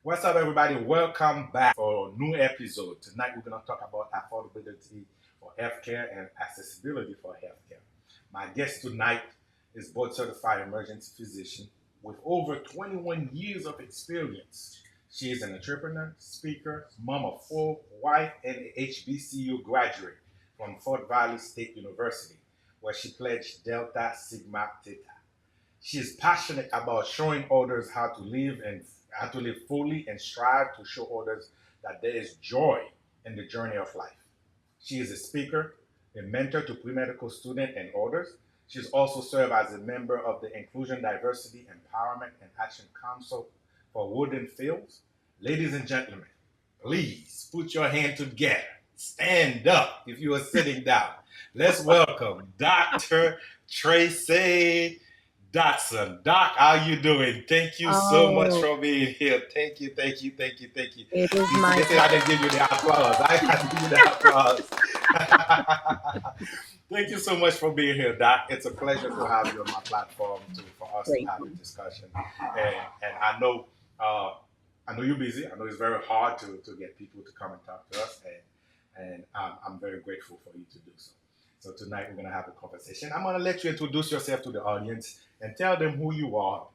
What's up, everybody? Welcome back for a new episode. Tonight, we're going to talk about affordability for healthcare and accessibility for healthcare. My guest tonight is board certified emergency physician with over 21 years of experience. She is an entrepreneur, speaker, mom of four, wife, and a HBCU graduate from Fort Valley State University, where she pledged Delta Sigma Theta. She is passionate about showing others how to live fully and strive to show others that there is joy in the journey of life. She is a speaker, a mentor to pre-medical students and others. She's also served as a member of the Inclusion, Diversity, Empowerment, and Action Council for Woodland Fields. Ladies and gentlemen, please put your hand together. Stand up if you are sitting down. Let's welcome Dr. Tracy Dotson. Doc, how you doing? Thank you so much Oh, for being here. Thank you, thank you, thank you, thank you. it is They my said I didn't give you the applause. I got to give you the applause. Thank you so much for being here, Doc. It's a pleasure to have you on my platform for us to great. have a discussion. And uh, I know you're busy. I know it's very hard to get people to come and talk to us, and I'm very grateful for you to do so. So tonight we're gonna have a conversation. I'm gonna let you introduce yourself to the audience and tell them who you are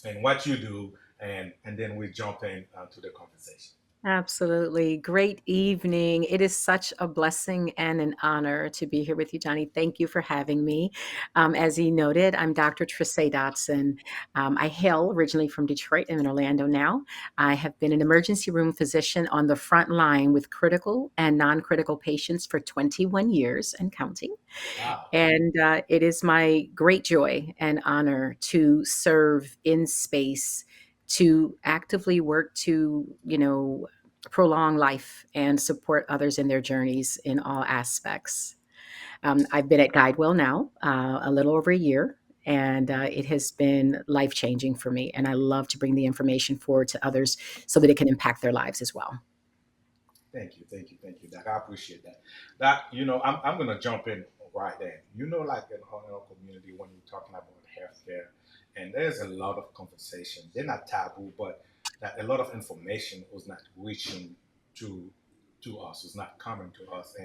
and what you do, and then we jump in to the conversation. Absolutely. Great evening. It is such a blessing and an honor to be here with you, Johnny. Thank you for having me. As he noted, I'm Dr. Trissay Dotson. I hail originally from Detroit. I'm in Orlando now. I have been an emergency room physician on the front line with critical and non critical patients for 21 years and counting. Wow. And it is my great joy and honor to serve in space, to actively work to, prolong life and support others in their journeys in all aspects. I've been at Guidewell now a little over a year, and it has been life changing for me. And I love to bring the information forward to others so that it can impact their lives as well. Thank you, Doc. I appreciate that. Doc, I'm gonna jump in right there. Like in our community when we're talking about healthcare, and there's a lot of conversation. They're not taboo, but that a lot of information was not reaching to to us, it's not coming to us,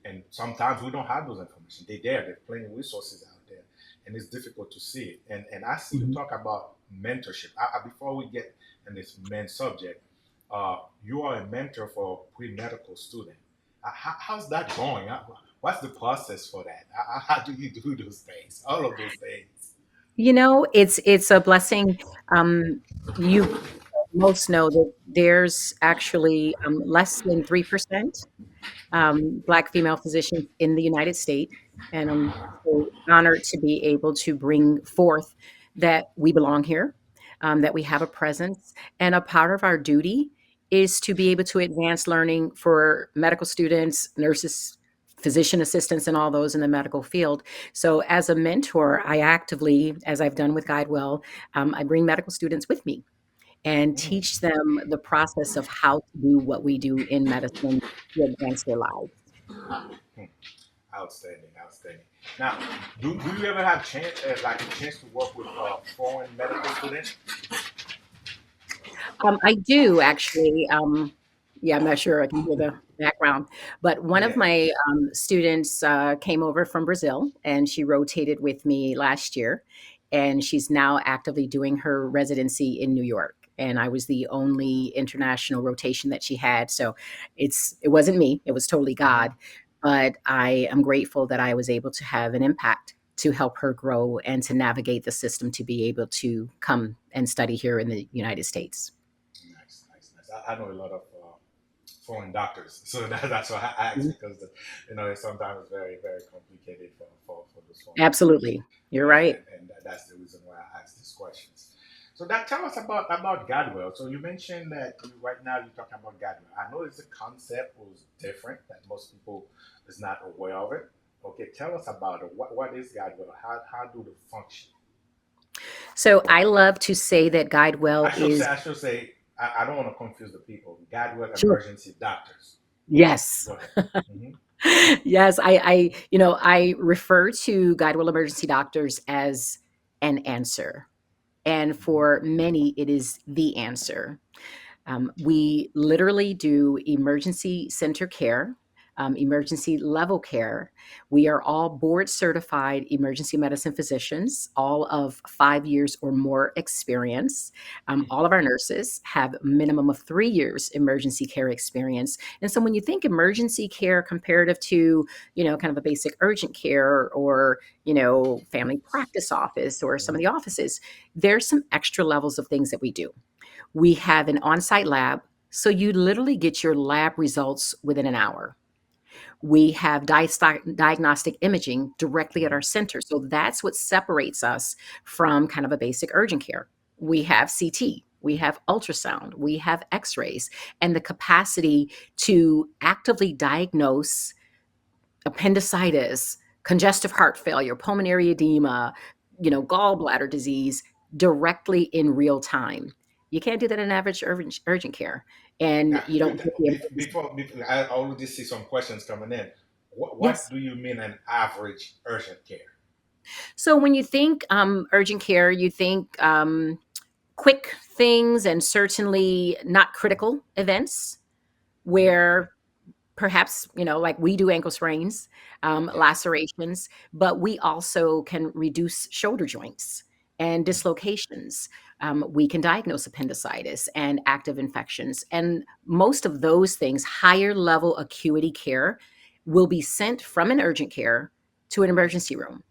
and sometimes we don't have those information. They're there. There's plenty of resources out there, and it's difficult to see it. And I see you Mhm. talk about mentorship. Before we get in this main subject, you are a mentor for pre-medical student. How's that going? What's the process for that? How do you do those things? All of those things. It's a blessing. You most know that there's actually less than 3% Black female physicians in the United States, and I'm so honored to be able to bring forth that we belong here, that we have a presence, and a part of our duty is to be able to advance learning for medical students, nurses, physician assistants, and all those in the medical field. So, as a mentor, I actively, as I've done with Guidewell, I bring medical students with me and Mm, teach them the process of how to do what we do in medicine to advance their lives. mm. Outstanding, outstanding. Now, do you ever have like a chance to work with foreign medical students? I do actually. Yeah, I'm not sure I can hear the background, but one of Yeah. my students came over from Brazil and she rotated with me last year. And she's now actively doing her residency in New York. And I was the only international rotation that she had. So it wasn't me, it was totally God. Hmm. But I am grateful that I was able to have an impact to help her grow and to navigate the system to be able to come and study here in the United States. Nice, nice, nice. I know a lot of foreign doctors, so that's why I asked Mhm. because it's sometimes very, very complicated for those foreign doctors, Absolutely. You're right. and that's the reason why I asked these questions. So that tell us about Gadwell. So you mentioned that right now you're talking about Gadwell. I know it's a concept was different that most people is not aware of it. Okay, tell us about it. What is Gadwell? How do they function? So I love to say that Guidewell is I should say I don't want to confuse the people. Gadwell sure. emergency doctors. Yes. Go ahead. Hmm. Yes. I refer to Guidewell emergency doctors as an answer. And Mhm. for many, it is the answer. We literally do emergency center care, emergency level care. We are all board certified emergency medicine physicians, all of 5 years or more experience. All of our nurses have a minimum of 3 years emergency care experience. And so when you think emergency care comparative to, kind of a basic urgent care or, family practice office or some of the offices, there's some extra levels of things that we do. We have an on site lab, so you literally get your lab results within an hour. We have diagnostic imaging directly at Mhm. our center. So that's what separates us from kind of a basic urgent care. We have CT, we have ultrasound, we have x rays, and the capacity to actively diagnose appendicitis, congestive heart failure, pulmonary edema, gallbladder disease directly in real time. You can't do that in average urgent care, and Now, you don't get the emergency. before I already see some questions coming in. What Yes. do you mean an average urgent care? So when you think urgent care, you think quick things and certainly not critical events Mhm. where perhaps, like we do ankle sprains, Yeah. lacerations, but we also can reduce shoulder joints and Mhm. dislocations. We can diagnose appendicitis and active infections. And most of those things, higher level acuity care, will be sent from an urgent care to an emergency room.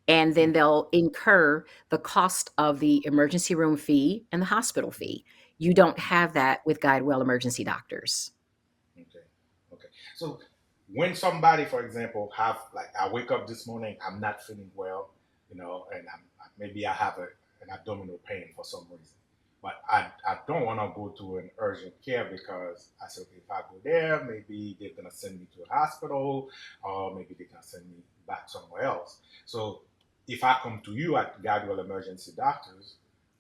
And then Mhm. they'll incur the cost of the emergency room fee and the hospital fee. You don't have that with GuideWell emergency doctors. Okay. Okay. So when somebody, for example, have like I wake up this morning, I'm not feeling well, and maybe I have an abdominal pain for some reason, but I don't want to go to an urgent care because I said, okay, if I go there, maybe they're gonna send me to a hospital, or maybe they're gonna send me back somewhere else. So if I come to you at Guidewell Emergency Doctors,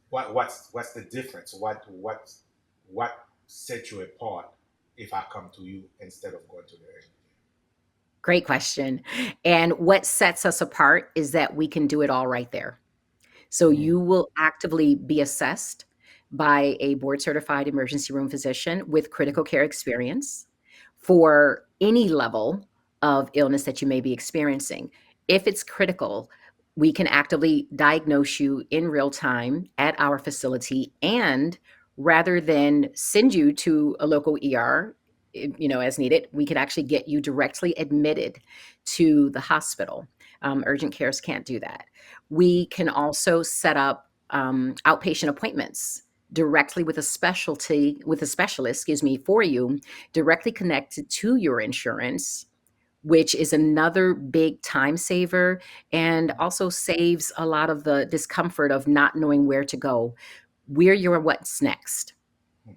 what's the difference? What sets you apart if I come to you instead of going to the urgent Great question. And what sets us apart is that we can do it all right there. So care? you will actively be assessed by a board certified emergency room physician with critical care experience for any level of illness that you may be experiencing. If it's critical, we can actively diagnose you in real time at our facility, and rather than send you to a local ER, as needed, we could actually get you directly admitted to the hospital. Urgent cares can't do that. We can also set up outpatient appointments directly with a specialist, excuse me, for you, directly connected to your insurance, which is another big time saver and also saves a lot of the discomfort of not knowing where to go. We're your what's next. Mhm.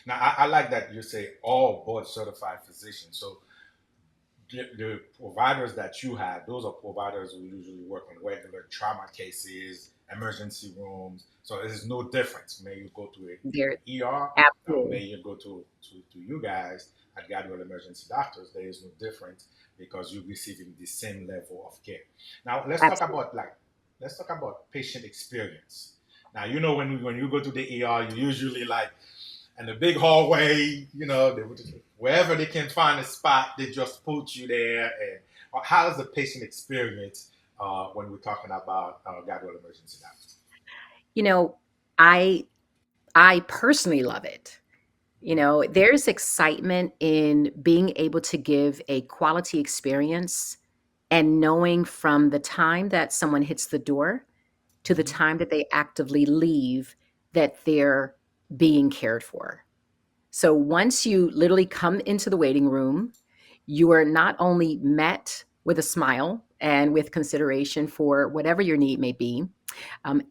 Now, I like that you say all board certified physicians. So the providers that you have, those are providers who usually work on regular trauma cases, emergency rooms. So there's no difference. May you go to There, an ER, or may absolutely. you go to you guys at Gadwell Emergency Doctors. There is no difference because you're receiving the same level of care. Now Absolutely. let's talk about patient experience. Now when you go to the ER, you usually like and the big hallway, wherever they can find a spot, they just put you there. And how is the patient experience when we're talking about Guidewell Emergency Doctors? You know, I I personally love it. There's excitement in being able to give a quality experience and knowing from the time that someone hits the door to the Mm-hmm. time that they actively leave that they're being cared for. So once you literally come into the waiting room, you are not only met with a smile and with consideration for whatever your need may be.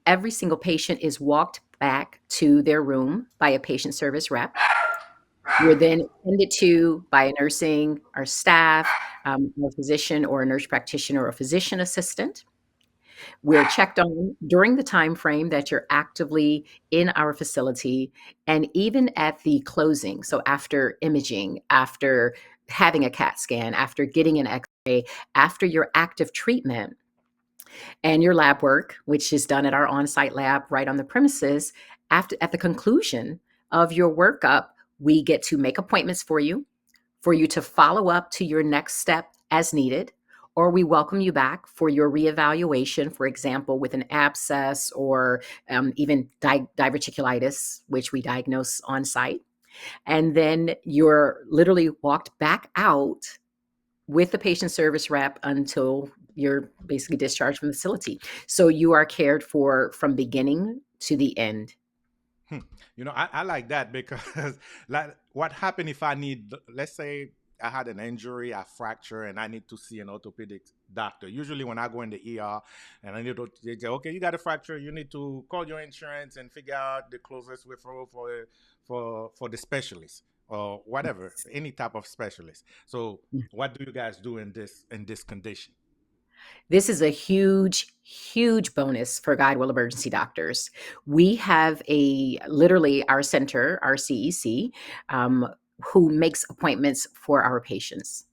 Every single patient is walked back to their room by a patient service rep. You're then attended to by a nursing or staff, a physician or a nurse practitioner or a physician assistant. We're checked on during the time frame that you're actively in our facility and even at the closing. So after imaging, after having a CAT scan, after getting an X-ray, after your active treatment, and your lab work, which is done at our on-site lab right on the premises. After at the conclusion of your workup, we get to make appointments for you to follow up to your next step as needed, or we welcome you back for your reevaluation, for example, with an abscess or even diverticulitis, which we diagnose on site. And then you're literally walked back out with the patient service rep until you're basically discharged from the facility. So you are cared for from beginning to the end. Hmm. I like that because like what happened if I need, let's say I had an injury, a fracture, and I need to see an orthopedic doctor. Usually when I go in the ER and I need to, they say, okay, you got a fracture, you need to call your insurance and figure out the closest referral for the specialist or whatever, any type of specialist. So what do you guys do in this condition? This is a huge, huge bonus for Guidewell emergency doctors. We have a literally our center, our CEC, who makes appointments for our patients.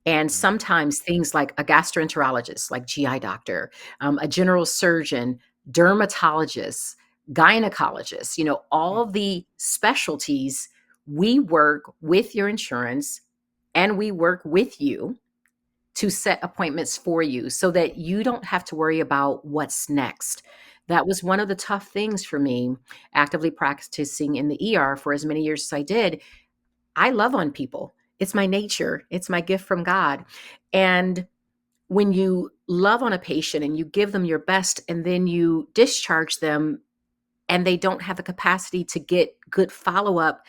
And Mm, sometimes things like a gastroenterologist, like GI doctor, a general surgeon, dermatologist, gynecologist, mm, all the specialties, we work with your insurance and we work with you to set appointments for you so that you don't have to worry about what's next. That was one of the tough things for me actively practicing in the ER for as many years as I did. I love on people. It's my nature, it's my gift from God. And when you love on a patient and you give them your best and then you discharge them and they don't have the capacity to get good follow up,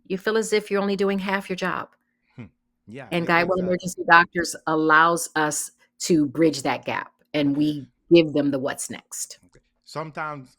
you feel as if you're only doing half your job. hmm. Yeah, And Guidewell exactly. Emergency Doctors allows us to bridge that gap and we give them the what's next. Okay. Sometimes,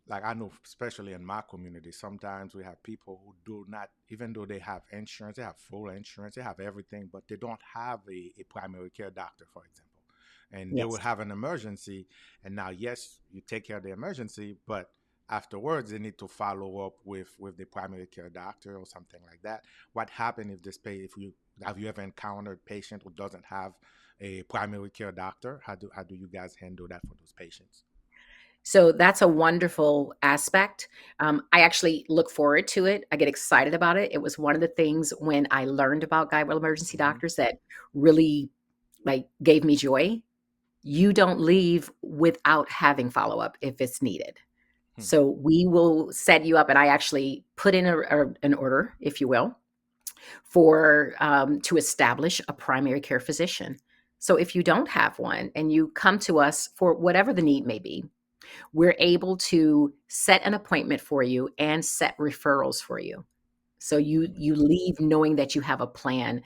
like I know, especially in my community, sometimes we have people who do not, even though they have insurance, they have full insurance, they have everything, but they don't have a primary care doctor, for example. And they will Yes. have an emergency. And now, yes, you take care of the emergency, but afterwards they need to follow up with the primary care doctor or something like that. What happened if this pay if you have you ever encountered a patient who doesn't have a primary care doctor? How do you guys handle that for those patients? So that's a wonderful aspect. I actually look forward to it. I get excited about it. It was one of the things when I learned about Guidewell Emergency Hmm. Doctors that really like gave me joy. You don't leave without having follow up if it's needed. Hmm. So we will set you up, and I actually put in an order, if you will, for to establish a primary care physician. So if you don't have one and you come to us for whatever the need may be, we're able to set an appointment for you and set referrals for you. So you leave knowing that you have a plan,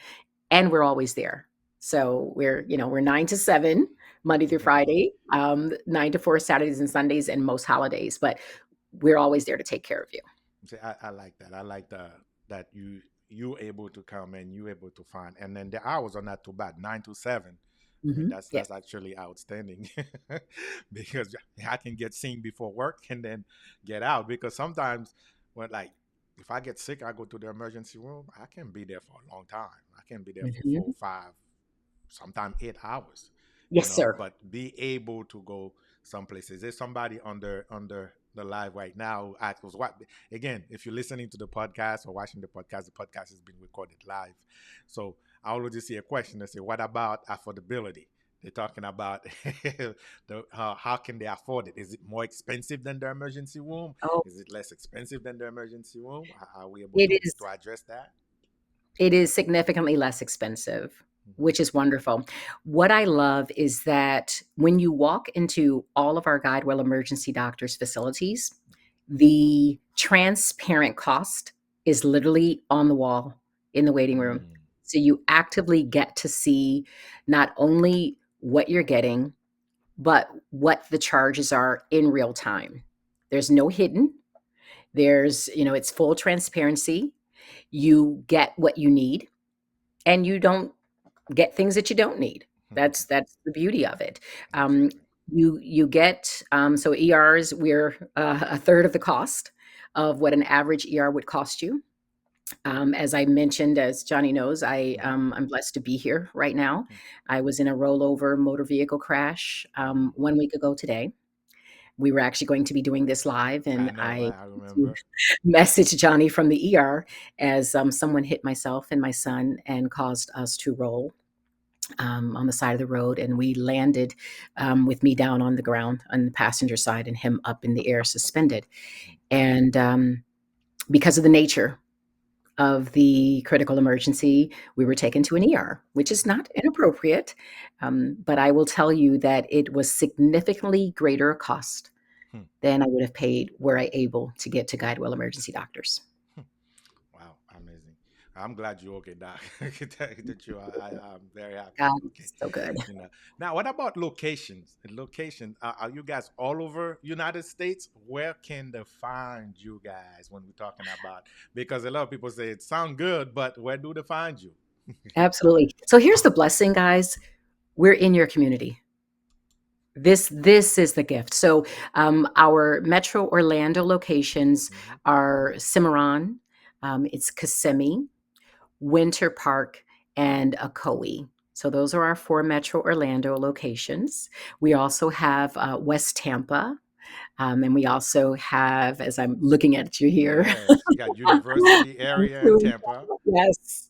and we're always there. So we're 9 to 7 Monday through Friday, 9 to 4 Saturdays and Sundays, and most holidays. But we're always there to take care of you. See, I like that. I like that you able to come and you able to find, and then the hours are not too bad, 9 to 7. I mean, Yes. that's actually outstanding because I can get seen before work and then get out. Because sometimes when like if I get sick, I go to the emergency room. I can be there for a long time. I can be there for Mhm. 4, 5, sometimes 8 hours. Yes, sir. But be able to go some places. There's somebody under the live right now who asks us what again. If you're listening to the podcast or watching the podcast is being recorded live. So I always see a question that say, "What about affordability?" They're talking about how can they afford it? Is it more expensive than their emergency room? Oh, Is it less expensive than their emergency room? Are we able it is to address that? it is significantly less expensive, Hmm. which is wonderful. What I love is that when you walk into all of our Guidewell Emergency Doctors facilities, the transparent cost is literally on the wall in the waiting room. Mm. So you actively get to see not only what you're getting, but what the charges are in real time. There's no hidden. It's full transparency. You get what you need and you don't get things that you don't need. That's the beauty of it. Um, Exactly. you get so ERs we're a third of the cost of what an average ER would cost you. As I mentioned, as Johnny knows, I'm blessed to be here right now. Mhm. I was in a rollover motor vehicle crash 1 week ago today. We were actually going to be doing this live, I and know, I I to remember. message Johnny from the ER as someone hit myself and my son and caused us to roll on the side of the road, and we landed with me down on the ground on the passenger side and him up in the air suspended. And because of the nature of the critical emergency, we were taken to an ER, which is not inappropriate. But I will tell you that it was significantly greater cost Hmm. than I would have paid were I able to get to Guidewell Emergency Doctors. Hmm. Wow, amazing. I'm glad you're okay, Doc. That you are, I'm very happy God, you're okay. so good. You know. Now, what about locations? Locations, are you guys all over United States? Where can they find you guys when we're talking about? Because a lot of people say it sound good, but where do they find you? Absolutely. So here's the blessing, guys. We're in your community. This is the gift. So our Metro Orlando locations Hmm. are Cimarron, it's Kissimmee, Winter Park, and Ocoee. So those are our four Metro Orlando locations. We also have West Tampa, and we also have, as I'm looking at you here, Yes, you got University area in Tampa. yes,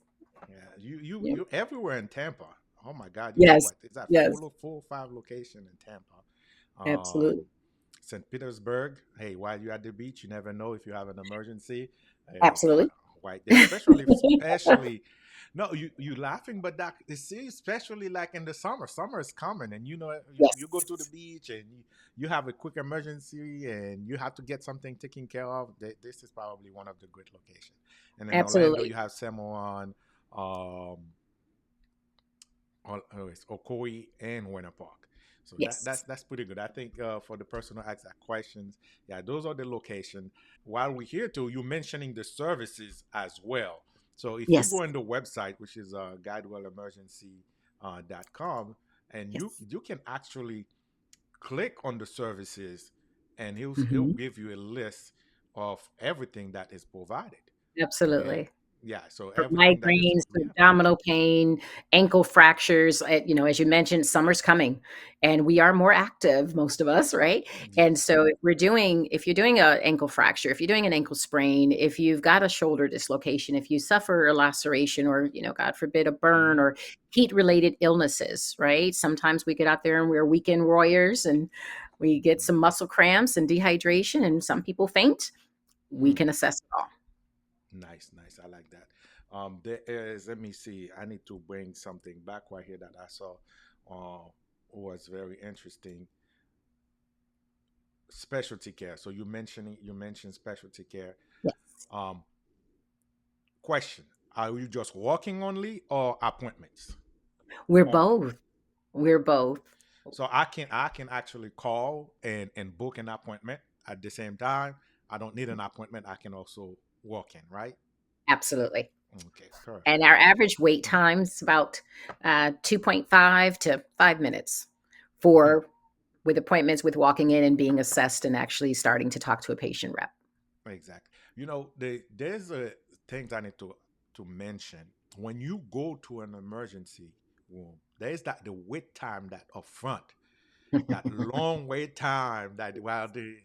Yeah, you yeah. you everywhere in Tampa. Oh my God, you got Yes, what? Is that yes, four or five location in Tampa? absolutely, St. Petersburg. Hey, while you're at the beach, you never know if you have an emergency. Hey, absolutely. right there, especially. No, you laughing, but that you see, especially like in the summer. Summer is coming, and you know you go to the Yes, beach and you have a quick emergency and you have to get something taken care of. This is probably one of the great locations. And in Orlando, absolutely. you have Samoan, um, it's Ocoee and Winter Park. So Yes, that's pretty good. I think for the person who asked that questions, yeah, those are the location. While we're here too, you mentioning the services as well. So if you yes, go on the website, which is guidewellemergency.com, and yes. you can actually click on the services, and he'll Hmm. give you a list of everything that is provided. And Absolutely. yeah, so For everything that is migraines, for yeah. abdominal pain, ankle fractures. As you mentioned, summer's coming, and we are more active, most of us, right? And Yes. so, if you're doing an ankle fracture, if you're doing an ankle sprain, if you've got a shoulder dislocation, if you suffer a laceration, or God forbid, a burn Hmm. or heat-related illnesses, right? Sometimes we get out there and we're weekend warriors, and we get some muscle cramps and dehydration, and some people faint. We Hmm. can assess it all. Nice, nice. I like that. There is. Let me see. I need to bring something back right here that I saw. Was very interesting. Specialty care. So you mentioned specialty care. Yes, Um, Question: are you just walking only or appointments? we're Or both. We're both. so I can actually call and book an appointment at the same time. I don't need an appointment. I can also walk in, right? Absolutely. Okay, perfect. And our average wait time is about 2.5 to 5 minutes Hmm. for with appointments, with walking in and being assessed and actually starting to talk to a patient rep. Exactly. There's a things I need to mention. When you go to an emergency room, there's that the wait time that up front, that long wait time that while the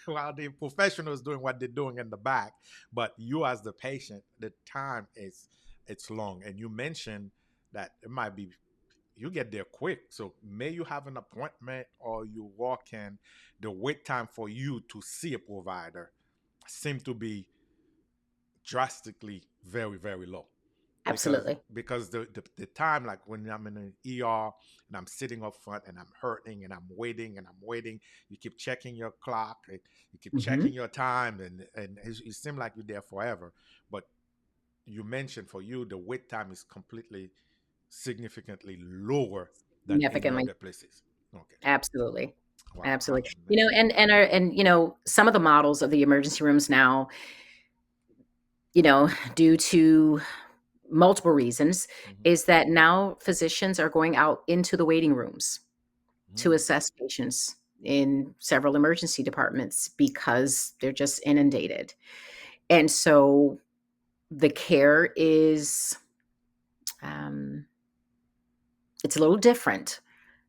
while the professionals doing what they're doing in the back, but you as the patient, the time is it's long. And you mentioned that it might be you get there quick. So may you have an appointment or you walk in, the wait time for you to see a provider seem to be drastically very low because Absolutely. the time like when I'm in an ER and I'm sitting up front and I'm hurting and I'm waiting and I'm waiting, you keep checking your clock, you keep Hmm. checking your time, and it seems like you're there forever. But you mentioned for you the wait time is completely significantly lower than any Significantly. other places. Okay. Absolutely. Wow. Absolutely. Amazing. Some of the models of the emergency rooms now, due to multiple reasons, Hmm. is that now physicians are going out into the waiting rooms to Hmm. assess patients in several emergency departments because they're just inundated. And so the care is, um, it's a little different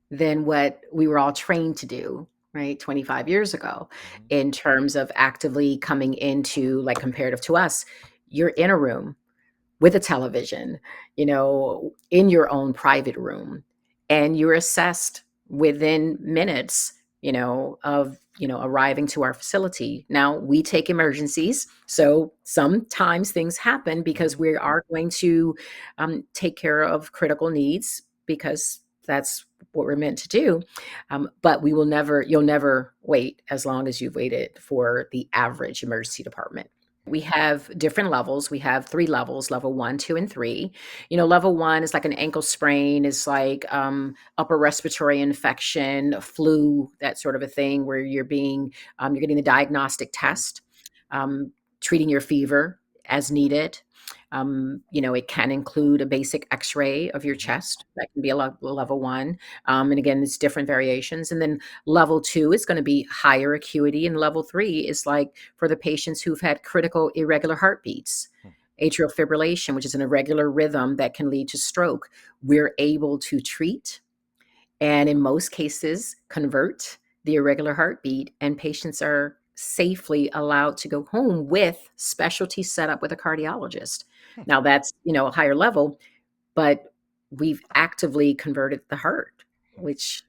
than what we were all trained to do, right, 25 years ago, Mm-hmm. in terms of actively coming into, like, comparative to us, you're in a room with a television, in your own private room, and you're assessed within minutes, of, arriving to our facility. Now, we take emergencies, so sometimes things happen because Mm-hmm. we are going to take care of critical needs because that's what we're meant to do. But you'll never wait as long as you've waited for the average emergency department. We have different levels. We have 3 levels, level 1, 2, and 3. Level 1 is like an ankle sprain, is like, upper respiratory infection, flu, that sort of a thing where you're getting the diagnostic test, um, treating your fever as needed. It can include a basic X-ray of your Mm-hmm. chest. That can be a level 1. And again, it's different variations. And then level 2 is gonna be higher acuity, and level 3 is like for the patients who've had critical irregular heartbeats, atrial fibrillation, which is an irregular rhythm that can lead to stroke. We're able to treat and, in most cases, convert the irregular heartbeat, and patients are safely allowed to go home with specialty set up with a cardiologist. Now, that's, a higher level, but we've actively converted the heart, which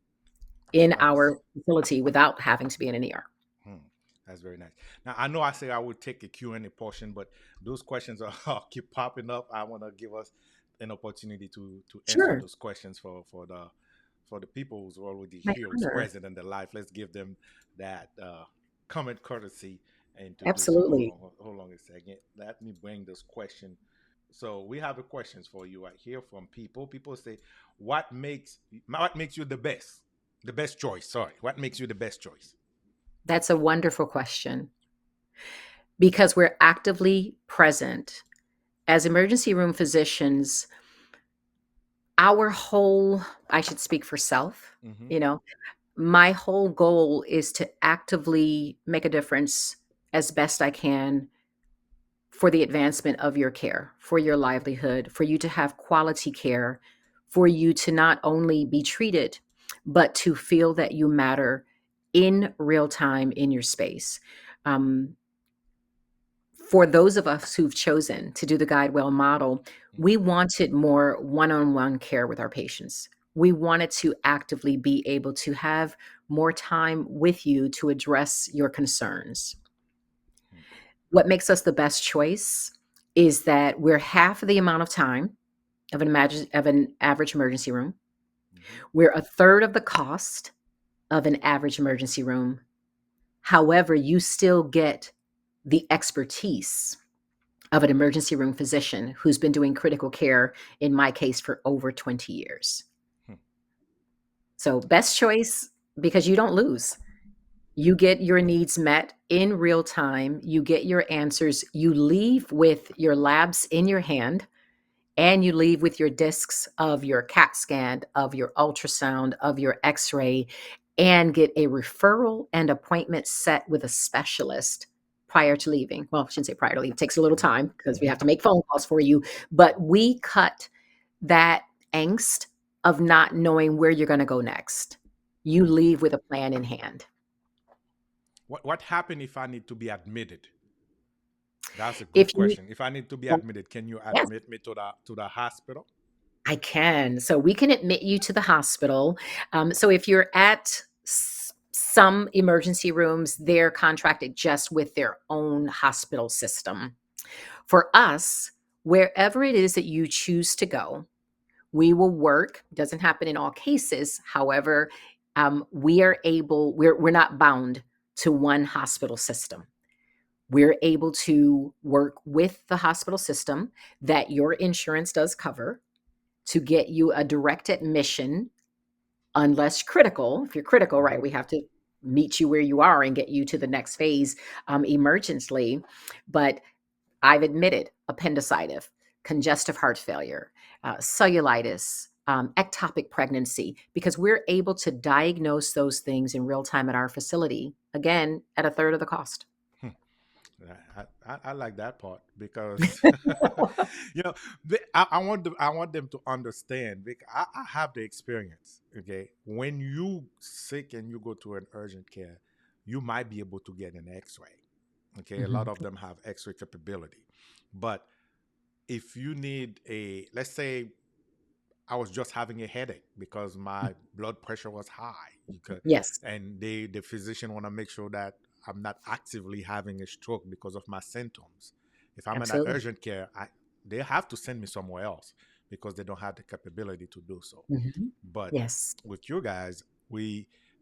That's in nice. our facility without having to be in an ER. Hmm. That's very nice. Now I know I said I would take a Q&A portion, but those questions are keep popping up. I want to give us an opportunity to answer Sure. those questions for the people who's already My here, who's honor. present in the life. Let's give them that comment courtesy and to do so. Absolutely. Hold on a second. Let me bring this question. So we have a questions for you right here from people. People say, what makes you the best choice? Sorry, what makes you the best choice? That's a wonderful question because we're actively present. As emergency room physicians, our whole, I should speak for self, Mm-hmm. you know, my whole goal is to actively make a difference as best I can for the advancement of your care, for your livelihood, for you to have quality care, for you to not only be treated, but to feel that you matter in real time in your space. Um, for those of us who've chosen to do the GuideWell model, we wanted more one on one care with our patients. We wanted to actively be able to have more time with you to address your concerns. Mm-hmm. What makes us the best choice is that we're half of the amount of time of an average emergency room. Mm-hmm. We're a third of the cost of an average emergency room. However, you still get the expertise of an emergency room physician who's been doing critical care, in my case, for over 20 years. Hmm. So, best choice because you don't lose. You get your needs met in real time, you get your answers, you leave with your labs in your hand, and you leave with your discs of your CAT scan, of your ultrasound, of your x ray, and get a referral and appointment set with a specialist prior to leaving. Well, I shouldn't say prior to leave, it takes a little Mm-hmm. time because we Mm-hmm. have to make phone calls for you, but we cut that angst of not knowing where you're going to go next. You Hmm. leave with a plan in hand. What happened if I need to be admitted? That's a If good you, question. If I need to be admitted, can you yes, admit me to the hospital? I can. So we can admit you to the hospital. So if you're at some emergency rooms, they're contracted just with their own hospital system. For us, wherever it is that you choose to go, we will work. It doesn't happen in all cases. However, we're not bound to one hospital system. We're able to work with the hospital system that your insurance does cover to get you a direct admission unless critical. If you're critical, Mm-hmm. right, we have to meet you where you are and get you to the next phase emergently. But I've admitted appendicitis, congestive heart failure, cellulitis, ectopic pregnancy, because we're able to diagnose those things in real time at our facility, again, at a third of the cost. Hmm. I like that part because you know I want them to understand because I have the experience. Okay, when you sick and you go to an urgent care, you might be able to get an X-ray. Okay, a lot Mhm. of them have X-ray capability, but if you need a, let's say I was just having a headache because my blood pressure was high. You could, Yes, and the physician want to make sure that I'm not actively having a stroke because of my symptoms. If I'm in that absolutely. urgent care, they have to send me somewhere else because they don't have the capability to do so. Mhm. But Yes. with you guys,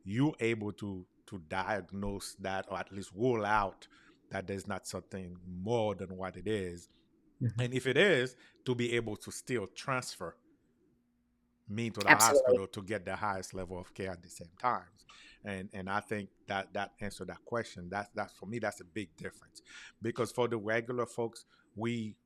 you able to diagnose that or at least rule out that there's not something more than what it is, Mhm. and if it is, to be able to still transfer me to the Absolutely. hospital to get the highest level of care at the same times. And I think that that answered that question. That's for me, that's a big difference. Because for the regular folks, we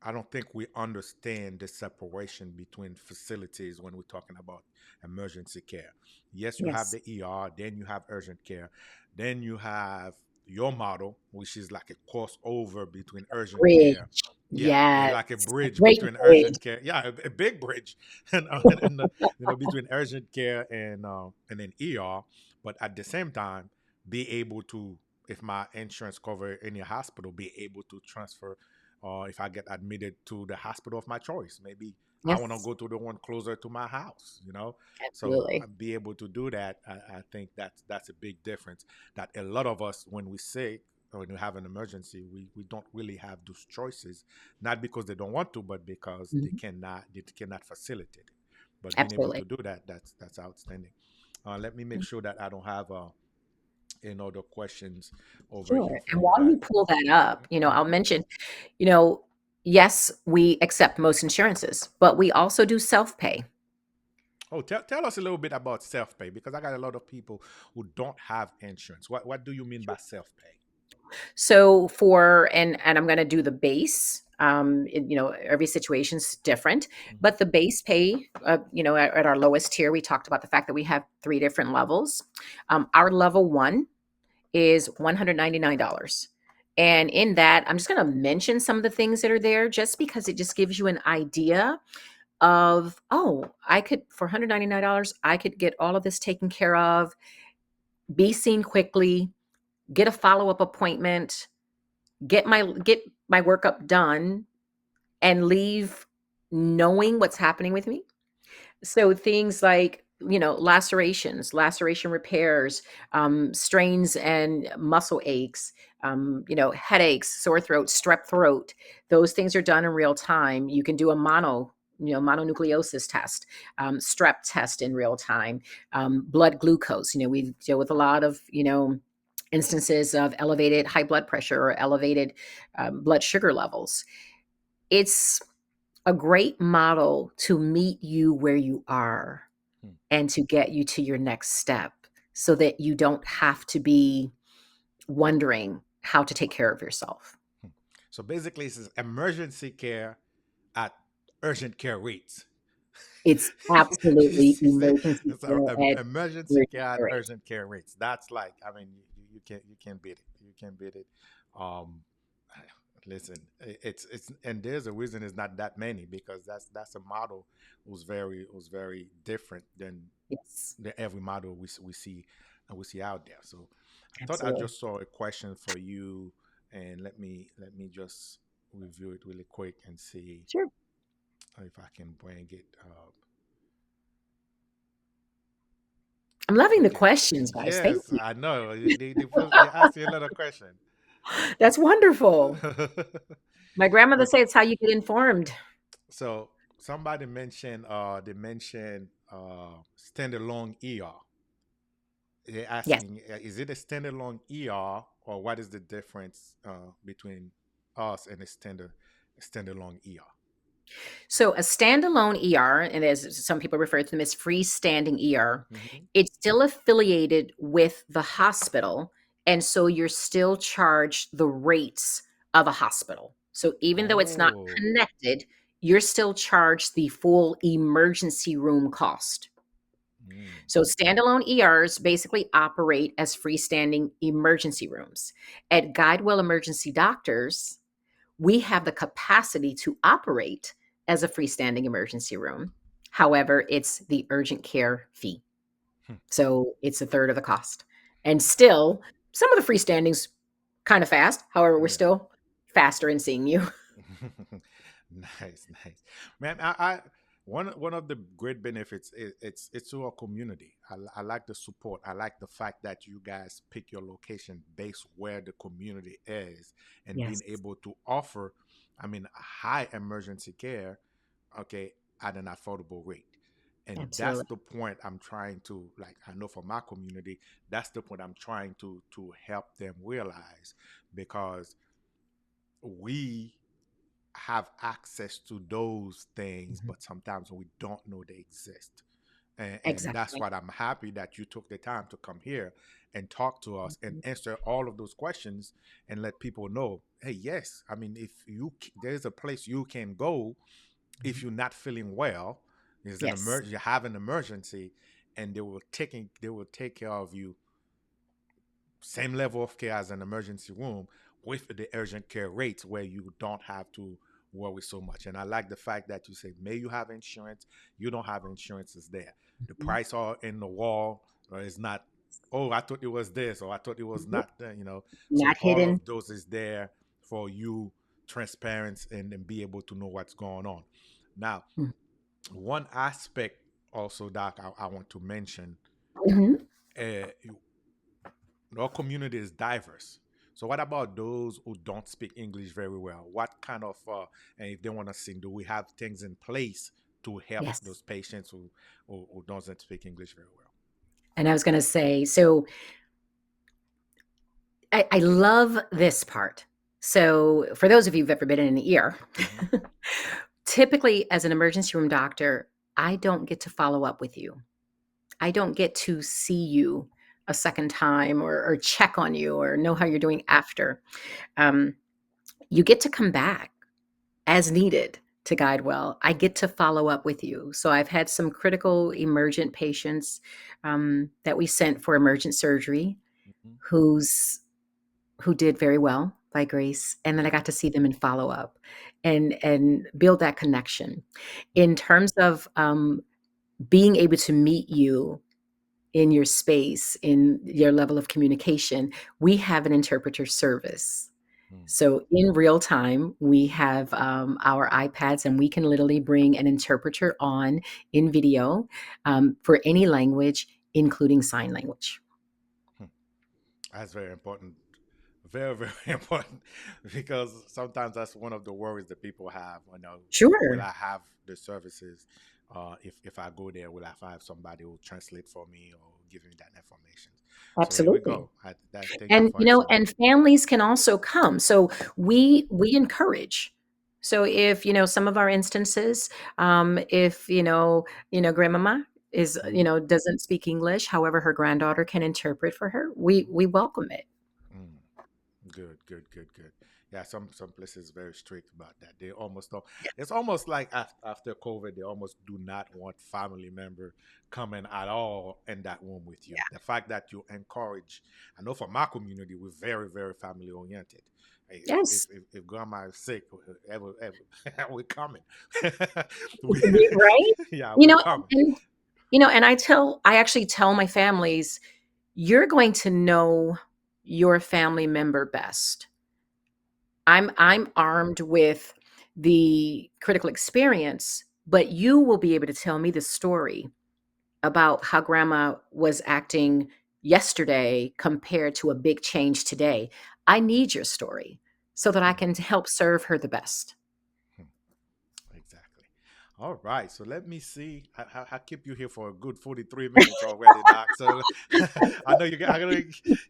I don't think we understand the separation between facilities when we're talking about emergency care. Yes, you have Yes. the ER, then you have urgent care, then you have your model, which is like a crossover between urgent Bridge. care. Yeah, Yes. like a A bridge great between bridge. urgent care. Yeah, a big bridge, and between urgent care and then ER. But at the same time, be able to, if my insurance cover any hospital, be able to transfer or if I get admitted to the hospital of my choice. Maybe I want to Yes. go to the one closer to my house. So Absolutely. be able to do that, I think that's a big difference. That a lot of us, when we sick or when we have an emergency, we don't really have those choices, not because they don't want to, but because Mhm. they cannot facilitate it. But being able Absolutely. to do that, that's outstanding. Let me make sure that I don't have any other questions over here Sure. for And you while guys. you pull that up, I'll Mhm. mention, you know, yes, we accept most insurances, but we also do self-pay. Oh, tell us a little bit about self pay because I got a lot of people who don't have insurance. What do you mean by self pay? So and I'm going to do the base. Every situation's different, Hmm. but the base pay, at our lowest tier, we talked about the fact that we have three different levels. Our level one is $199. And in that, I'm just going to mention some of the things that are there just because it just gives you an idea of, oh, I could, for $199, I could get all of this taken care of, be seen quickly, get a follow up appointment, get my workup done, and leave knowing what's happening with me. So things like, laceration repairs, strains and muscle aches, headaches, sore throat, strep throat. Those things are done in real time. You can do a mononucleosis test, strep test in real time, blood glucose. We deal with a lot of, instances of elevated high blood pressure or elevated blood sugar levels. It's a great model to meet you where you are Hmm. and to get you to your next step so that you don't have to be wondering how to take care of yourself. Hmm. So basically, this is emergency care at urgent care rates. It's absolutely You say emergency it's care at emergency urgent care at care rate. urgent care rates. That's like, I mean, you can't beat it. You can't beat it. Um, listen, it's and there's a reason it's not that many because that's a model was very different than Yes, the every model we see out there. So I thought I absolutely. just saw a question for you, and let me just review it really quick and see Sure. if I can bring it up. I'm loving the Okay. questions, guys. Thank Yes, you. I know. They asked you a lot of questions. That's wonderful. My grandmother said it's how you get informed. So somebody mentioned standalone ER. They're Yes. asking, is it a standalone ER or what is the difference between us and a standalone ER? So a standalone ER, and as some people refer to them as freestanding ER, Hmm. it's still affiliated with the hospital. And so you're still charged the rates of a hospital. So even though it's not Oh, connected, you're still charged the full emergency room cost. Mm. So standalone ERs basically operate as freestanding emergency rooms. At Guidewell Emergency Doctors, we have the capacity to operate as a freestanding emergency room. However, it's the urgent care fee. Hmm. So it's a third of the cost. And still, some of the freestandings kind of fast. However, we're Yeah. still faster in seeing you. Nice, nice, man. I one of the great benefits is it's to our community. I like the support. I like the fact that you guys pick your location based where the community is and being Yes, able to offer, I mean, high emergency care, okay, at an affordable rate. And that's absolutely. the point I'm trying to, like, I know for my community, that's the point I'm trying to help them realize, because we have access to those things, Mhm. but sometimes we don't know they exist. And that's Exactly. what I'm happy that you took the time to come here and talk to us and answer all of those questions and let people know, hey, yes, I mean, if there's a place you can go if Mhm. you're not feeling well, there's an Yes. emergency, you have an emergency, and they will take care of you, same level of care as an emergency room, with the urgent care rates where you don't have to worry so much. And I like the fact that you say, may you have insurance, you don't have insurance, is there. The Mhm. price are in the wall, or it's not, oh, I thought it was this, or I thought it was Mhm. not that. So Not all hidden. of those is there for you, transparent, and be able to know what's going on. Now, one aspect also, Doc, I want to mention, Mhm. uh, our community is diverse. So what about those who don't speak English very well? What kind of and if they want to sing, do we have things in place to help Yes. those patients who doesn't speak English very well? And I was going to say, so I love this part. So, for those of you who've ever been in an ER, Hmm. typically as an emergency room doctor, I don't get to follow up with you. I don't get to see you a second time or check on you or know how you're doing after. Um, you get to come back as needed to GuideWell. I get to follow up with you. So I've had some critical emergent patients that we sent for emergent surgery Hmm. who's who did very well by grace, and then I got to see them and follow up and build that connection. In terms of being able to meet you in your space, in your level of communication, we have an interpreter service. So in real time, we have our iPads, and we can literally bring an interpreter on in video for any language, including sign language. That's very important. Very, very important, because sometimes that's one of the worries that people have. Will Sure, I have the services? If I go there, will I have somebody who translate for me or give me that information? So here we absolutely. go. Thank you And for answering that. and families can also come. So we encourage. So if some of our instances, if grandmama is Mm. doesn't speak English, however her granddaughter can interpret for her, we welcome it. Mm. Good, good, good, good. Yeah, some places very strict about that. They almost don't. It's almost like after COVID, they almost do not want family member coming at all in that room with you. The fact that you encourage, I know for my community, we're very, very family oriented. Hey, Yes, if grandma is sick, ever, we're coming. we, right. yeah, You we're know, coming. and and I actually tell my families, you're going to know your family member best. I'm armed with the critical experience, but you will be able to tell me the story about how grandma was acting yesterday compared to a big change today. I need your story so that I Hmm. can help serve her the best. Hmm. Exactly. All right. So let me see. I keep you here for a good 43 minutes already, Doc. So I know you got,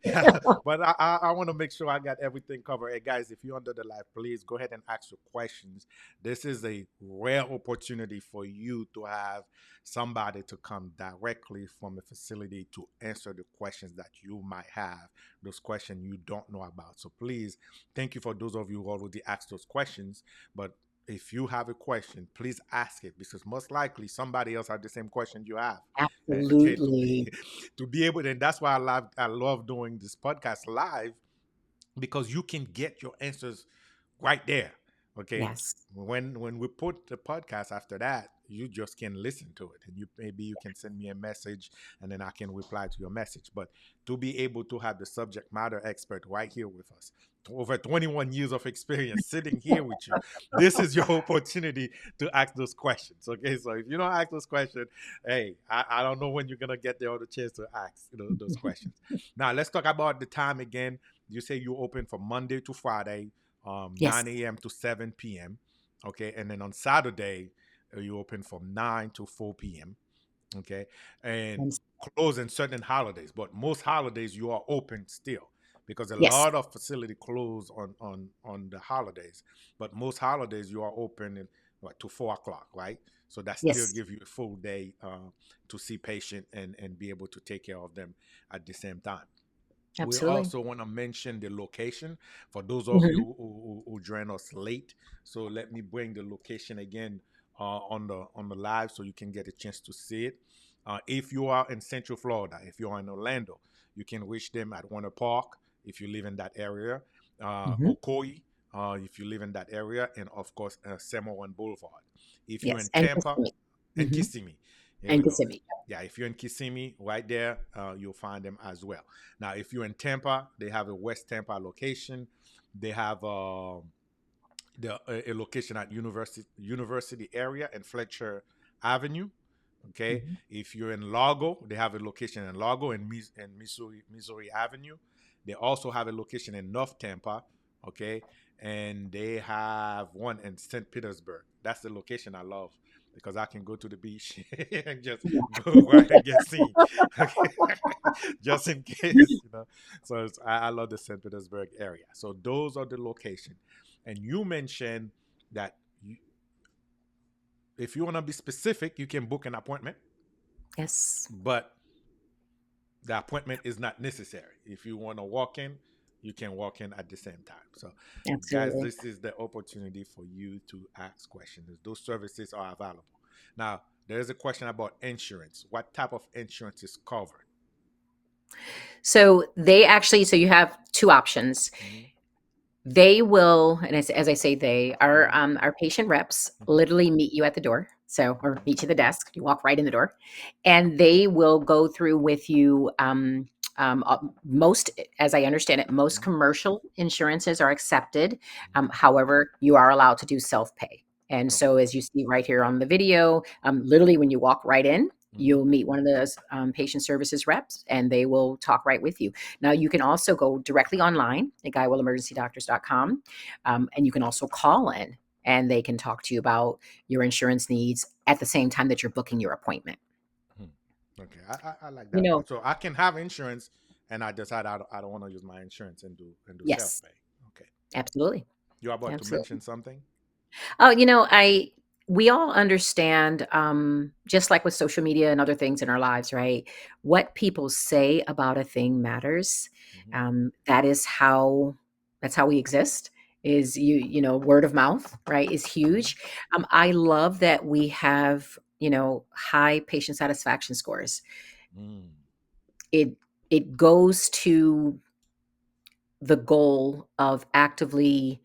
yeah, but I want to make sure I got everything covered. Hey, guys, if you're under the live, please go ahead and ask your questions. This is a rare opportunity for you to have somebody to come directly from the facility to answer the questions that you might have, those questions you don't know about. So please, thank you for those of you who already asked those questions. But if you have a question, please ask it, because most likely somebody else have the same question you have. Okay, Absolutely. to be able, and that's why I love doing this podcast live, because you can get your answers right there. Okay, Yes. when we put the podcast after that, you just can listen to it, and maybe you can send me a message, and then I can reply to your message. But to be able to have the subject matter expert right here with us, over 21 years of experience sitting here with you, this is your opportunity to ask those questions. Okay, so if you don't ask those questions, hey, I don't know when you're gonna get the other chance to ask those questions. Now let's talk about the time again. You say you open from Monday to Friday, Yes. 9 a.m. to 7 p.m. Okay, and then on Saturday, you open from 9 to 4 p.m. Okay, and And closing certain holidays, but most holidays you are open still, because a yes. lot of facility close on the holidays, but most holidays you are open in, what, to 4 o'clock, right? So that still Yes. give you a full day to see patient and be able to take care of them at the same time. We Absolutely. also want to mention the location for those of Mhm. you who join us late. So let me bring the location again on the live, so you can get a chance to see it. If you are in Central Florida, if you are in Orlando, you can reach them at Warner Park if you live in that area, Mhm. Ocoee if you live in that area, and of course Samoan Boulevard. If you're in Yes. And Tampa, Kissimmee. and Mhm. Kissimmee, here And we go. Kissimmee. Yeah, if you're in Kissimmee, right there, you'll find them as well. Now, if you're in Tampa, they have a West Tampa location. They have a location at University area and Fletcher Avenue. Okay, Mhm. if you're in Largo, they have a location in Largo and Missouri Avenue. They also have a location in North Tampa. Okay, and they have one in St. Petersburg. That's the location I love, because I can go to the beach and just Yeah. go right and get seen. Okay, just in case. So I love the St. Petersburg area. So those are the locations. And you mentioned that if you want to be specific, you can book an appointment, Yes. but the appointment is not necessary. If you want to walk in, you can walk in at the same time. So, guys, Absolutely. this is the opportunity for you to ask questions. Those services are available. Now, there is a question about insurance. What type of insurance is covered? So they actually, so you have two options. Mm-hmm, They will, and as I say, they mm-hmm, our patient reps mm-hmm, literally meet you at the door. So, or mm-hmm, meet you at the desk. You walk right in the door, and they will go through with you. Most, as I understand it, most mm-hmm. commercial insurances are accepted. Mm-hmm. However, you are allowed to do self pay. And Okay. so, as you see right here on the video, literally when you walk right in, Mm-hmm, you'll meet one of the patient services reps, and they will talk right with you. Now, you can also go directly online at guywellemergencydoctors.com, and you can also call in, and they can talk to you about your insurance needs at the same time that you're booking your appointment. mm-hmm. Okay, I like You that know, part. So I can have insurance, and I decide I don't want to use my insurance and do self yes, pay. Okay. absolutely. You're about to Absolutely. mention something? Oh, we all understand, just like with social media and other things in our lives, right? What people say about a thing matters. Mm-hmm. That is how that's how we exist. Is word of mouth, right? Is Mm-hmm. huge. I love that we have high patient satisfaction scores. Mm. It goes to the goal of actively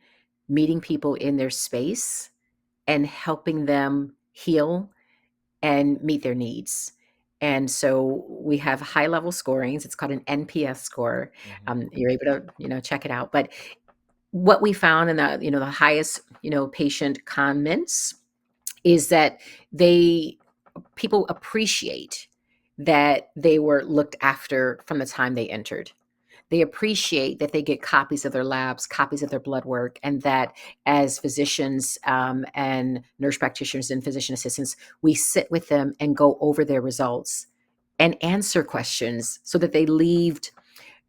meeting people in their space and helping them heal and meet their needs. And so we have high level scorings. It's called an NPS score. Mm-hmm. You're able to check it out. But what we found in the highest patient comments is that they people appreciate that they were looked after from the time they entered. They appreciate that they get copies of their labs, copies of their blood work, and that as physicians and nurse practitioners and physician assistants, we sit with them and go over their results and answer questions so that they leave,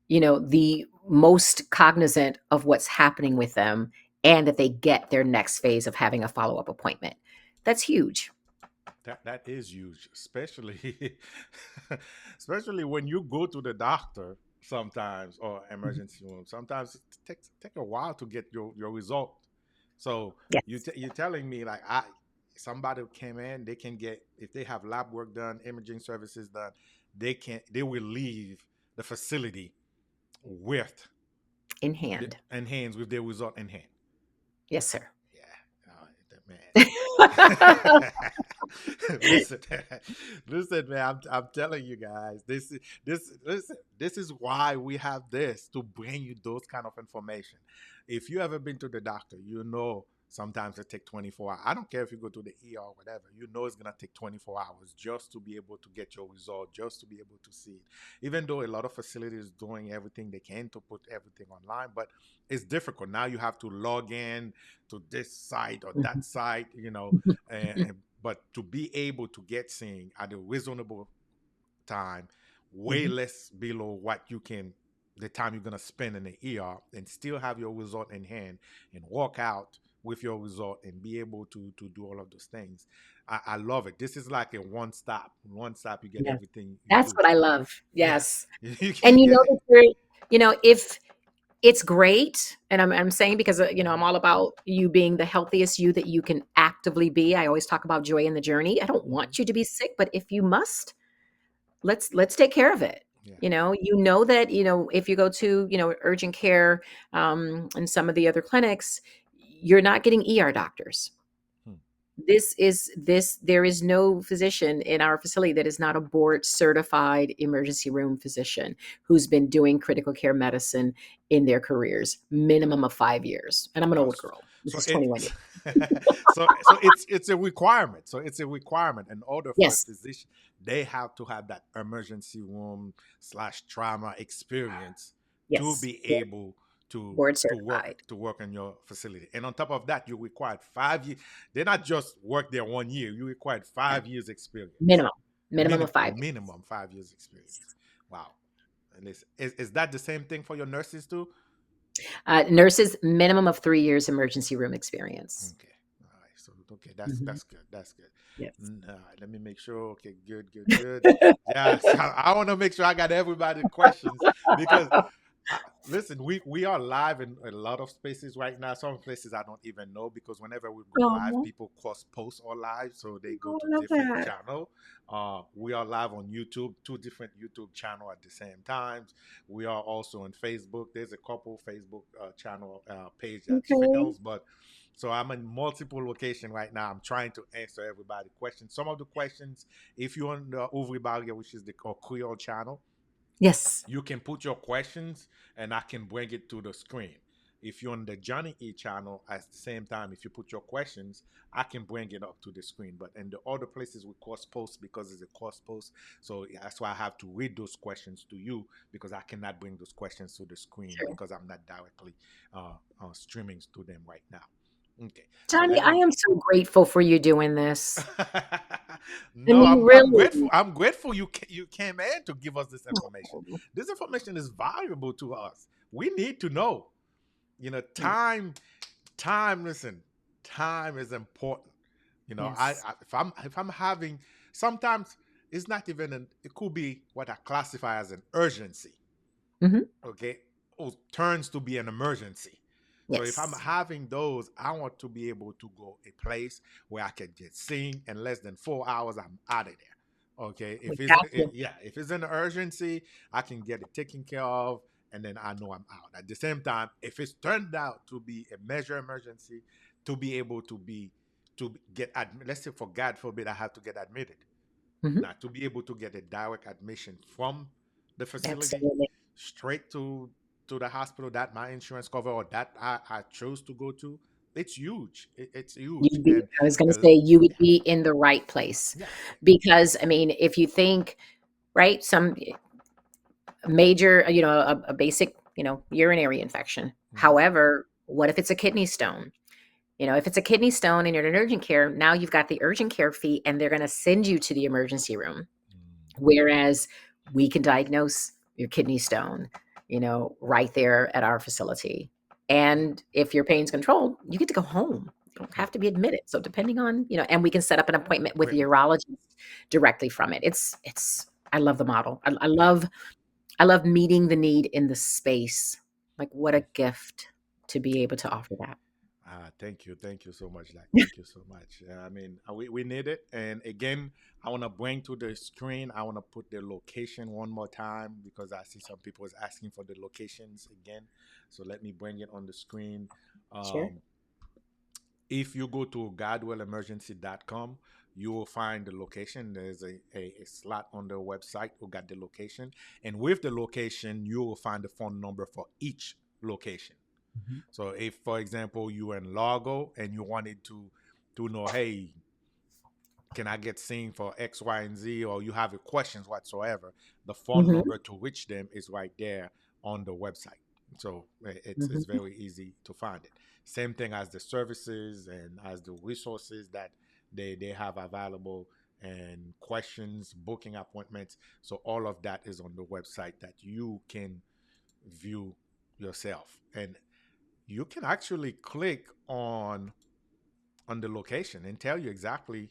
the most cognizant of what's happening with them, and that they get their next phase of having a follow up appointment. That's huge. That is huge, especially especially when you go to the doctor sometimes, or Mhm. emergency room. Sometimes it takes take a while to get your result. So Yes. you're telling me like I somebody who came in, they can get if they have lab work done, imaging services done, they will leave the facility with In hand. in hands with their result in hand. Yes, sir. Yeah, man. listen, listen, man. I'm telling you guys, this is why we have this to bring you those kind of information. If you ever been to the doctor, you know sometimes it take 24 hours. I don't care if you go to the ER or whatever. You know it's gonna take 24 hours just to be able to get your result, just to be able to see it. Even though a lot of facilities doing everything they can to put everything online, but it's difficult. Now you have to log in to this site or that site, but to be able to get seen at a reasonable time, way Mhm. less below what you can the time you're gonna spend in the ER and still have your result in hand and walk out with your result and be able to do all of those things. I love it. This is like a one stop. You get Yes. everything you That's do. what I love. Yeah, Yes. you And can you know get. that you're, if it's great, and I'm saying because I'm all about you being the healthiest you that you can actively be. I always talk about joy in the journey. I don't Mhm. want you to be sick, but if you must, let's take care of it. Yeah. That if you go to urgent care, and some of the other clinics, you're not getting doctors. Hmm. There is no physician in our facility that is not a board certified emergency room physician who's been doing critical care medicine in their careers, minimum of 5 years. And I'm an Oh, old girl. This so is it 21 years. so it's a requirement. So it's a requirement in order for a Yes. physician, they have to have that emergency room slash trauma experience to Yes. be able to Board to work certified. to work in your facility. And on top of that, you required 5 years. They're not just work there 1 year. You required Yeah. 5 years experience. Minimum of 5 years. Minimum 5 years experience. Wow. And is that the same thing for your nurses too? Nurses, minimum of 3 years emergency room experience. Okay. All right. So okay, that's Mhm. that's good. That's good. Yes. All right. Let me make sure. Okay. Good. Good. Good. Yes. I want to make sure I got everybody questions because listen, we are live in a lot of spaces right now. Some places I don't even know because whenever we go live, Oh, people cross post or live, so they go to I love different that. channel. We are live on YouTube, two different YouTube channel at the same times. We are also on Facebook. There's a couple Facebook channel page that Okay. fails, but so I'm in multiple location right now. I'm trying to answer everybody questions. Some of the questions, if you're on the Ouvri Barrier, which is the Creole channel, Yes. you can put your questions and I can bring it to the screen. If you're on the Johnny E channel, at the same time, if you put your questions, I can bring it up to the screen. But in the other places we cross post because it's a cross post. So that's why I have to read those questions to you because I cannot bring those questions to the screen Sure. because I'm not directly streaming to them right now. Okay, so Johnny, let I me. am so grateful for you doing this. I No, mean, I'm grateful. really. I'm grateful you came in to give us this information. Oh, This information is valuable to us. We need to know. yeah. Time. Listen, time is important. Yes. If I'm having sometimes it's not even it could be what I classify as an urgency. Hmm. Okay, or turns to be an emergency. So if I'm Yes. having those, I want to be able to go a place where I can get seen in less than 4 hours. I'm out of there. Okay, We if it's got you. yeah, if it's an urgency, I can get it taken care of, and then I know I'm out. At the same time, if it's turned out to be a major emergency, to be able to get admitted, let's say for God forbid I have to get admitted. Hmm. Now to be able to get a direct admission from the facility Absolutely. straight to the hospital that my insurance cover or that I chose to go to, it's huge. It's huge. And I was going to uh, say you would yeah, be in the right place yeah. because, I mean, if you think, right, some major, a basic, urinary infection. Hmm. However, what if it's a kidney stone? If it's a kidney stone and you're in urgent care, now you've got the urgent care fee and they're going to send you to the emergency room. Whereas we can diagnose your kidney stone, right there at our facility. And if your pain's controlled, you get to go home. You don't Yeah. have to be admitted. So depending on, and we can set up an appointment with the Equipment. urologist directly from it. I love the model. I Yeah. love meeting the need in the space. Like what a gift to be able to offer that. Thank you so much, Doc. Thank you so much. I mean, we need it. And again, I want to bring to the screen. I want to put the location one more time because I see some people is asking for the locations again. So let me bring it on the screen. Sure. Um, if you go to godwellemergency.com, you will find the location. There's a slot on the website who got the location. And with the location, you will find the phone number for each location. Mhm. So if, for example, you are in Largo and you wanted to know, hey, can I get seen for X, Y, and Z, or you have a questions whatsoever, the phone Mhm. number to reach them is right there on the website. So it's Mhm. very easy to find it. Same thing as the services and as the resources that they have available and questions, booking appointments. So all of that is on the website that you can view yourself. And you can actually click on the location and tell you exactly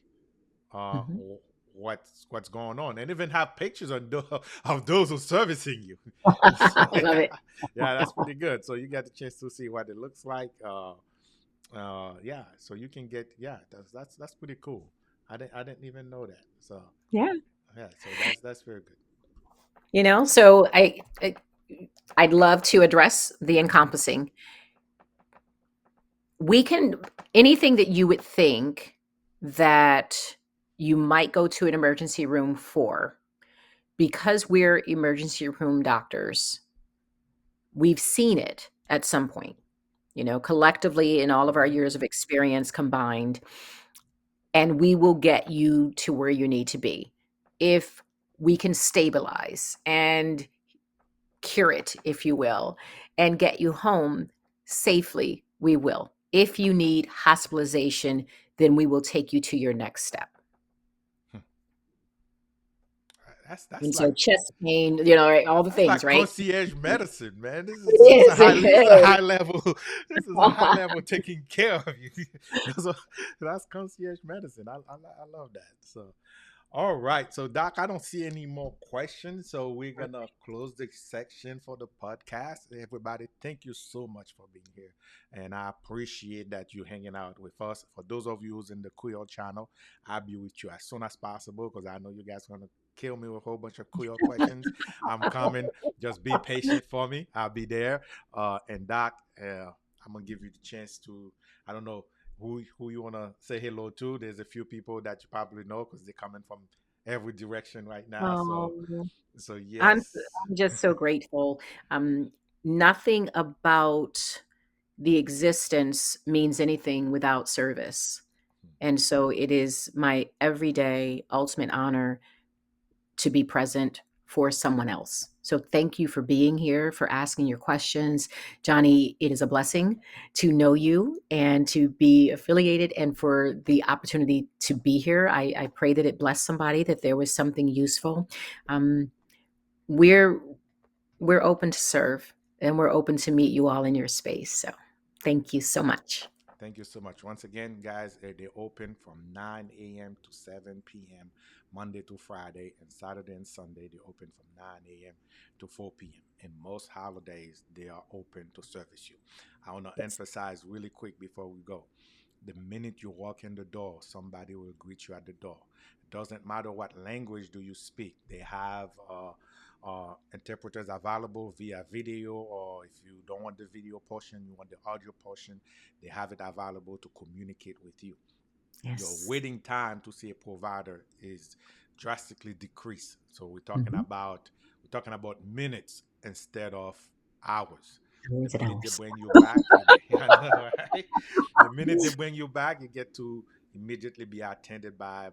uh, Mhm. what's going on, and even have pictures of those who servicing you. So, I love yeah, it. yeah, that's pretty good. So you get the chance to see what it looks like. Yeah, so you can get yeah, that's pretty cool. I didn't even know that. So Yeah. yeah, so that's very good. So I'd love to address the encompassing. We can anything that you would think that you might go to an emergency room for, because we're emergency room doctors, we've seen it at some point, collectively in all of our Hmm. years of experience combined, and we will get you to where you need to be. If we can stabilize and cure it, if you will, and get you home safely, we will. If you need hospitalization, then we will take you to your next step. That's And so like chest pain, right, all the That's things, like right? concierge medicine, man. This is a It is. high this is a It high level this is a high is. level taking care of you. that's, a, that's concierge medicine. I love that. So all right. So Doc, I don't see any more questions. So we're gonna close the section for the podcast. Everybody, thank you so much for being here. And I appreciate that you hanging out with us. For those of you who's in the Creole channel, I'll be with you as soon as possible because I know you guys are gonna kill me with a whole bunch of Creole questions. I'm coming. Just be patient for me. I'll be there. And Doc, I'm gonna give you the chance to, I don't know, who you wanna say hello to. There's a few people that you probably know because they're coming from every direction right now. So Um, so I'm yes. I'm just so grateful. Um, Nothing about the existence means anything without service. And so it is my everyday ultimate honor to be present for someone else. So thank you for being here, for asking your questions. Johnny, it is a blessing to know you and to be affiliated and for the opportunity to be here. I pray that it blessed somebody, that there was something useful. Um, we're we're open to serve and we're open to meet you all in your space. So thank you so much. Thank you so much. Once again, guys, they open from 9 a.m. to 7 p.m. Monday to Friday, and Saturday and Sunday they open from 9 a.m. to 4 p.m. And most holidays they are open to service you. I want to Yes. emphasize really quick before we go. The minute you walk in the door, somebody will greet you at the door. It doesn't matter what language do you speak. They have interpreters available via video, or if you don't want the video portion, you want the audio portion, they have it available to communicate with you. Your Yes. waiting time to see a provider is drastically decreased. So Mhm. we're talking about minutes instead of hours. The Millions of minute they dollars. bring you back, you get I know, right? The minute they bring you back, you get to immediately be attended by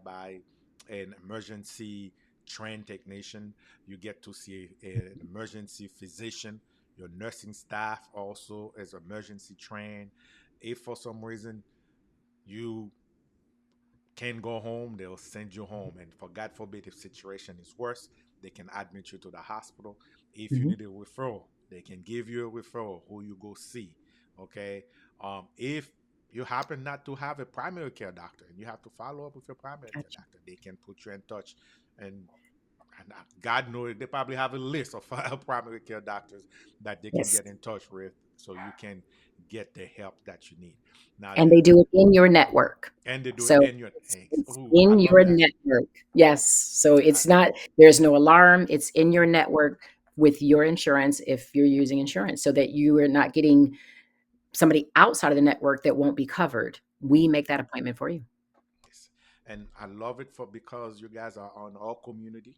an emergency trained technician. You get to see an emergency physician. Your nursing staff also is emergency trained. If for some reason you can go home, they'll send you home. And for God forbid, if situation is worse, they can admit you to the hospital. If you Mhm. need a referral, they can give you a referral who you go see. Okay. If you happen not to have a primary care doctor and you have to follow up with your primary care Gotcha. doctor, they can put you in touch. And and God knows they probably have a list of primary care doctors that they can Yes. get in touch with, so you can get the help that you need. Now, And they do it in your network. and they do it So in your. it's Oh, I in love your that. network. Yes. So I, it's not, there's no alarm. It's in your network with your insurance if you're using insurance so that you are not getting somebody outside of the network that won't be covered. We make that appointment for you. Yes. And I love it for because you guys are on our community.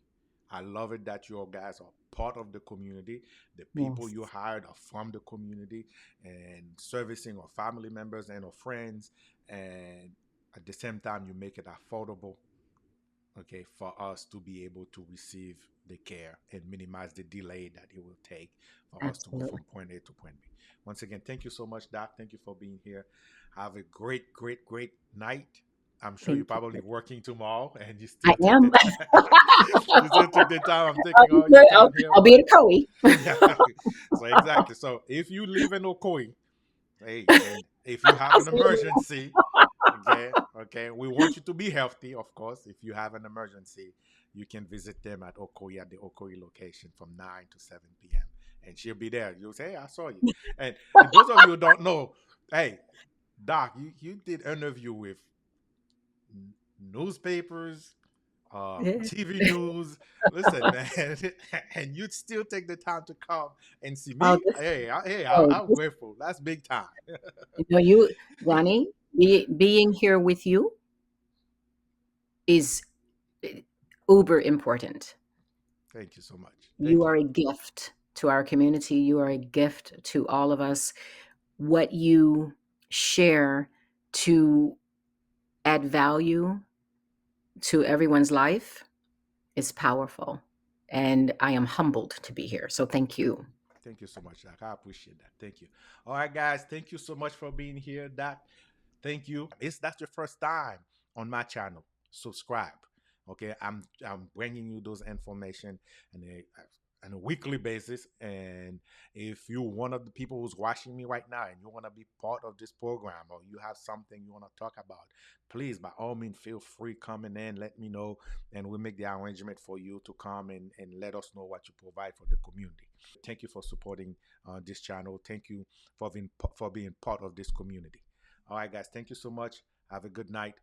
I love it that you guys are part of the community. The people Yes. you hired are from the community and servicing our family members and our friends. And at the same time, you make it affordable, okay, for us to be able to receive the care and minimize the delay that it will take for us to go Absolutely. from point A to point B. Once again, thank you so much, Doc. Thank you for being here. Have a great, great, great night. I'm sure you're Thank probably you. working tomorrow and you I still took am. the you still took the time. I'm taking all your I'll, time here, I'll be but at Coe. yeah. So exactly. So if you live in Ocoee, hey, and if you have an emergency, okay, okay, we want you to be healthy, of course. If you have an emergency, you can visit them at Okoye at the Okoye location from 9 to 7 p.m. And she'll be there. You'll say, hey, I saw you. And those of you who don't know, hey, Doc, you did interview with newspapers, Yeah. TV news. Listen, man, and you'd still take the time to come and see Oh, me. Hey, oh, I'm grateful. That's big time. you, Ronnie, being here with you is uber important. Thank you so much. You Thank you. are a gift to our community. You are a gift to all of us. What you share to add value to everyone's life is powerful. And I am humbled to be here. So thank you. Thank you so much, Doc. I appreciate that. Thank you. All right, guys. Thank you so much for being here, Doc. Thank you. If that's your first time on my channel, subscribe. Okay, I'm bringing you those information and on a weekly basis. And if you're one of the people who's watching me right now and you want to be part of this program or you have something you want to talk about, please by all means feel free coming in. Let me know, and we'll make the arrangement for you to come and let us know what you provide for the community. Thank you for supporting this channel. Thank you for being part of this community. All right, guys. Thank you so much. Have a good night.